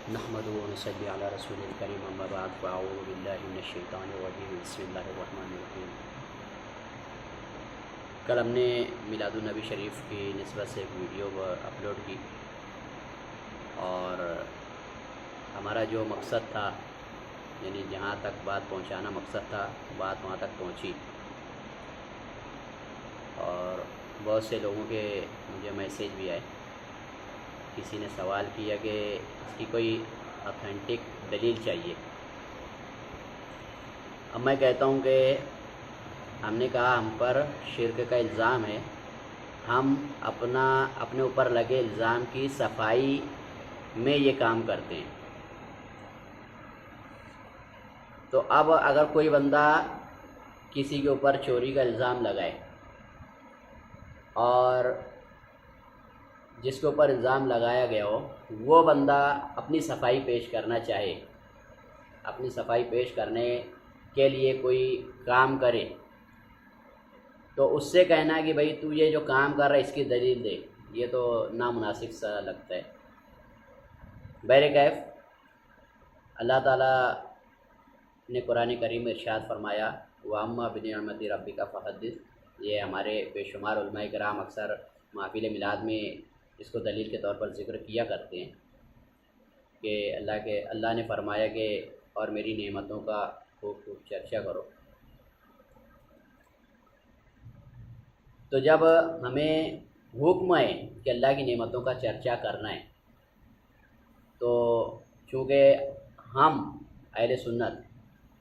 نحمدہ و نصلی علی رسول الکریم اما بعد فاعوذ باللہ من الشیطان الرجیم بسم اللہ الرحمن الرحیم۔ کل ہم نے میلاد النبی شریف کی نسبت سے ایک ویڈیو اپلوڈ کی اور ہمارا جو مقصد تھا، یعنی جہاں تک بات پہنچانا مقصد تھا، بات وہاں تک پہنچی اور بہت سے لوگوں کے مجھے میسیج بھی آئے۔ کسی نے سوال کیا کہ اس کی کوئی اتھینٹک دلیل چاہیے۔ اب میں کہتا ہوں کہ ہم نے کہا ہم پر شرک کا الزام ہے، ہم اپنے اوپر لگے الزام کی صفائی میں یہ کام کرتے ہیں۔ تو اب اگر کوئی بندہ کسی کے اوپر چوری کا الزام لگائے اور جس کے اوپر الزام لگایا گیا ہو وہ بندہ اپنی صفائی پیش کرنا چاہے، اپنی صفائی پیش کرنے کے لیے کوئی کام کرے، تو اس سے کہنا ہے کہ بھائی تو یہ جو کام کر رہا ہے اس کی دلیل دے، یہ تو نامناسب سا لگتا ہے۔ بہرکیف اللہ تعالیٰ نے قرآن کریم میں ارشاد فرمایا وَأَمَّا بِنِعْمَتِ رَبِّكَ فَحَدِّثْ۔ یہ ہمارے بے شمار علماء کرام اکثر محافل میلاد میں اس کو دلیل کے طور پر ذکر کیا کرتے ہیں کہ اللہ نے فرمایا کہ اور میری نعمتوں کا خوب خوب چرچا کرو۔ تو جب ہمیں حکم ہے کہ اللہ کی نعمتوں کا چرچا کرنا ہے، تو چونکہ ہم اہل سنت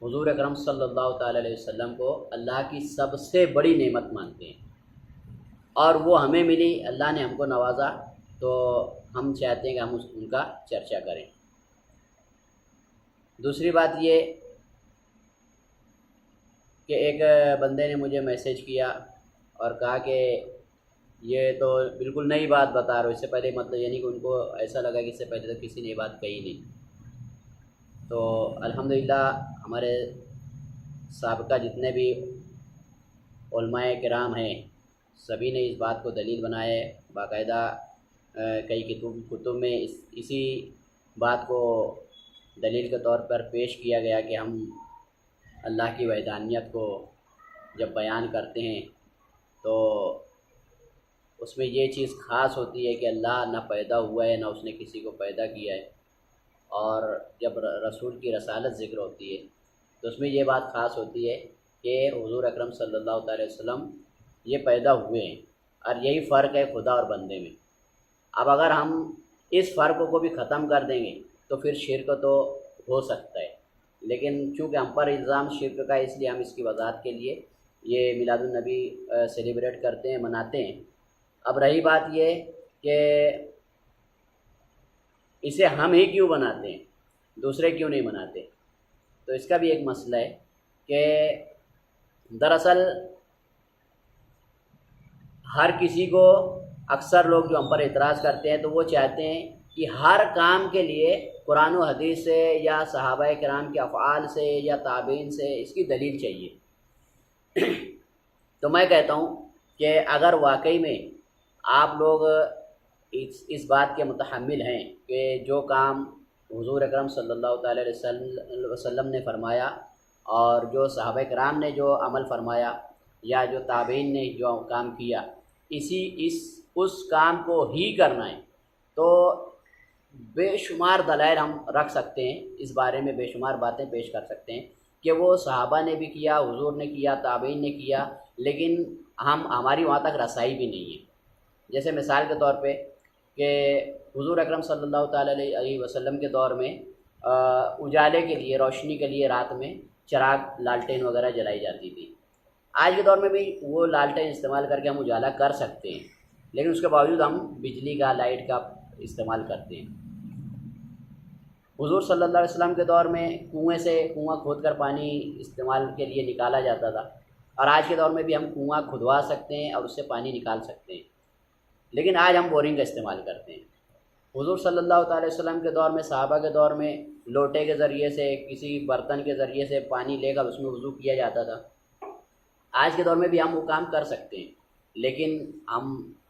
حضور اکرم صلی اللہ تعالیٰ علیہ وسلم کو اللہ کی سب سے بڑی نعمت مانتے ہیں اور وہ ہمیں ملی، اللہ نے ہم کو نوازا، تو ہم چاہتے ہیں کہ ہم ان کا چرچا کریں۔ دوسری بات یہ کہ ایک بندے نے مجھے میسیج کیا اور کہا کہ یہ تو بالکل نئی بات بتا رہے ہو، اس سے پہلے مطلب یعنی کہ ان کو ایسا لگا کہ اس سے پہلے تو کسی نے یہ بات کہی نہیں۔ تو الحمدللہ ہمارے سابقہ جتنے بھی علماء کرام ہیں سبھی نے اس بات کو دلیل بنایا ہے، باقاعدہ کئی کتب میں اسی بات کو دلیل کے طور پر پیش کیا گیا کہ ہم اللہ کی وحدانیت کو جب بیان کرتے ہیں تو اس میں یہ چیز خاص ہوتی ہے کہ اللہ نہ پیدا ہوا ہے نہ اس نے کسی کو پیدا کیا ہے، اور جب رسول کی رسالت ذکر ہوتی ہے تو اس میں یہ بات خاص ہوتی ہے کہ حضور اکرم صلی اللہ علیہ وسلم یہ پیدا ہوئے ہیں، اور یہی فرق ہے خدا اور بندے میں۔ اب اگر ہم اس فرق کو بھی ختم کر دیں گے تو پھر شرک تو ہو سکتا ہے، لیکن چونکہ ہم پر الزام شرک کا ہے اس لیے ہم اس کی وضاحت کے لیے یہ میلاد النبی سیلیبریٹ کرتے ہیں، مناتے ہیں۔ اب رہی بات یہ کہ اسے ہم ہی کیوں بناتے ہیں، دوسرے کیوں نہیں مناتے، تو اس کا بھی ایک مسئلہ ہے کہ دراصل ہر کسی کو، اکثر لوگ جو ہم پر اعتراض کرتے ہیں تو وہ چاہتے ہیں کہ ہر کام کے لیے قرآن و حدیث سے یا صحابہ کرام کے افعال سے یا تابعین سے اس کی دلیل چاہیے۔ تو میں کہتا ہوں کہ اگر واقعی میں آپ لوگ اس بات کے متحمل ہیں کہ جو کام حضور اکرم صلی اللہ تعالیٰ علیہ وسلم نے فرمایا اور جو صحابہ کرام نے جو عمل فرمایا یا جو تابعین نے جو کام کیا اس کام کو ہی کرنا ہے، تو بے شمار دلائل ہم رکھ سکتے ہیں، اس بارے میں بے شمار باتیں پیش کر سکتے ہیں کہ وہ صحابہ نے بھی کیا، حضور نے کیا، تابعین نے کیا، لیکن ہماری وہاں تک رسائی بھی نہیں ہے۔ جیسے مثال کے طور پہ کہ حضور اکرم صلی اللہ تعالیٰ علیہ وسلم کے دور میں اجالے کے لیے، روشنی کے لیے رات میں چراغ، لالٹین وغیرہ جلائی جاتی تھی۔ آج کے دور میں بھی وہ لالٹین استعمال کر کے ہم اجالا کر سکتے ہیں، لیکن اس کے باوجود ہم بجلی کا، لائٹ کا استعمال کرتے ہیں۔ حضور صلی اللہ علیہ وسلم کے دور میں کنواں کھود کر پانی استعمال کے لیے نکالا جاتا تھا، اور آج کے دور میں بھی ہم کنواں کھدوا سکتے ہیں اور اس سے پانی نکال سکتے ہیں، لیکن آج ہم بورنگ کا استعمال کرتے ہیں۔ حضور صلی اللہ تعالی وسلم کے دور میں، صحابہ کے دور میں لوٹے کے ذریعے سے، کسی برتن کے ذریعے سے پانی لے کر اس میں وضو کیا جاتا تھا۔ آج کے دور میں بھی ہم وہ کام کر سکتے ہیں، لیکن ہم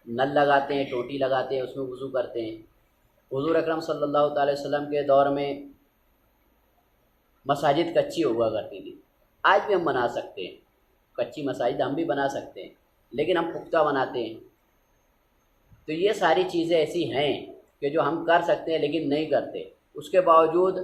نل لگاتے ہیں، ٹوٹی لگاتے ہیں، اس میں وضو کرتے ہیں۔ حضور اکرم صلی اللہ تعالی وسلم کے دور میں مساجد کچی ہوا کرتی تھی، آج بھی ہم بنا سکتے ہیں، کچی مساجد ہم بھی بنا سکتے ہیں، لیکن ہم پختہ بناتے ہیں۔ تو یہ ساری چیزیں ایسی ہیں کہ جو ہم کر سکتے ہیں لیکن نہیں کرتے۔ اس کے باوجود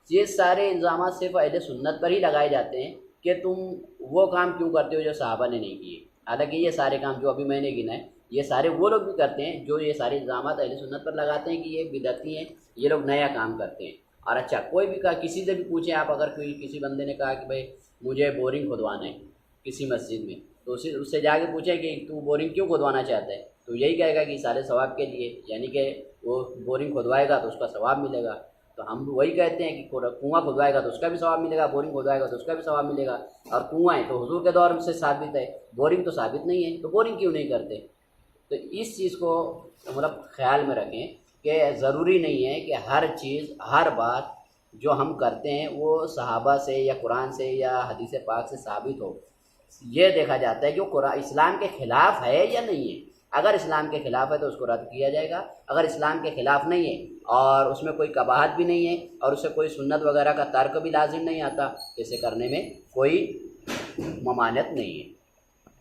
یہ سارے الزامات صرف اہل سنت پر ہی لگائے جاتے ہیں کہ تم وہ کام کیوں کرتے ہو جو صحابہ نے نہیں کیے، حالانکہ یہ سارے کام جو ابھی میں نے گنا ہے یہ سارے وہ لوگ بھی کرتے ہیں جو یہ سارے الزامات اہل سنت پر لگاتے ہیں کہ یہ بدعتی ہیں، یہ لوگ نیا کام کرتے ہیں۔ اور اچھا کوئی بھی کہا، کسی سے بھی پوچھیں آپ، اگر کوئی کسی بندے نے کہا کہ بھائی مجھے بورنگ کھدوانا ہے کسی مسجد میں، تو اس سے جا کے پوچھیں کہ تو بورنگ کیوں کھدوانا چاہتا ہے، تو یہی کہے گا کہ سارے ثواب کے لیے، یعنی کہ وہ بورنگ کھدوائے گا تو اس کا ثواب ملے گا۔ تو ہم وہی کہتے ہیں کہ کنواں کھدوائے گا تو اس کا بھی ثواب ملے گا، بورنگ کھدوائے گا تو اس کا بھی ثواب ملے گا۔ اور کنواں ہے تو حضور کے دور سے ثابت ہے، بورنگ تو ثابت نہیں ہے، تو بورنگ کیوں نہیں کرتے؟ تو اس چیز کو مطلب خیال میں رکھیں کہ ضروری نہیں ہے کہ ہر چیز، ہر بات جو ہم کرتے ہیں وہ صحابہ سے یا قرآن سے یا حدیث پاک سے ثابت ہو۔ یہ دیکھا جاتا ہے کہ وہ قرآن اسلام کے خلاف ہے یا نہیں ہے۔ اگر اسلام کے خلاف ہے تو اس کو رد کیا جائے گا، اگر اسلام کے خلاف نہیں ہے اور اس میں کوئی قباحت بھی نہیں ہے اور اسے کوئی سنت وغیرہ کا ترک بھی لازم نہیں آتا، اسے کرنے میں کوئی ممانعت نہیں ہے۔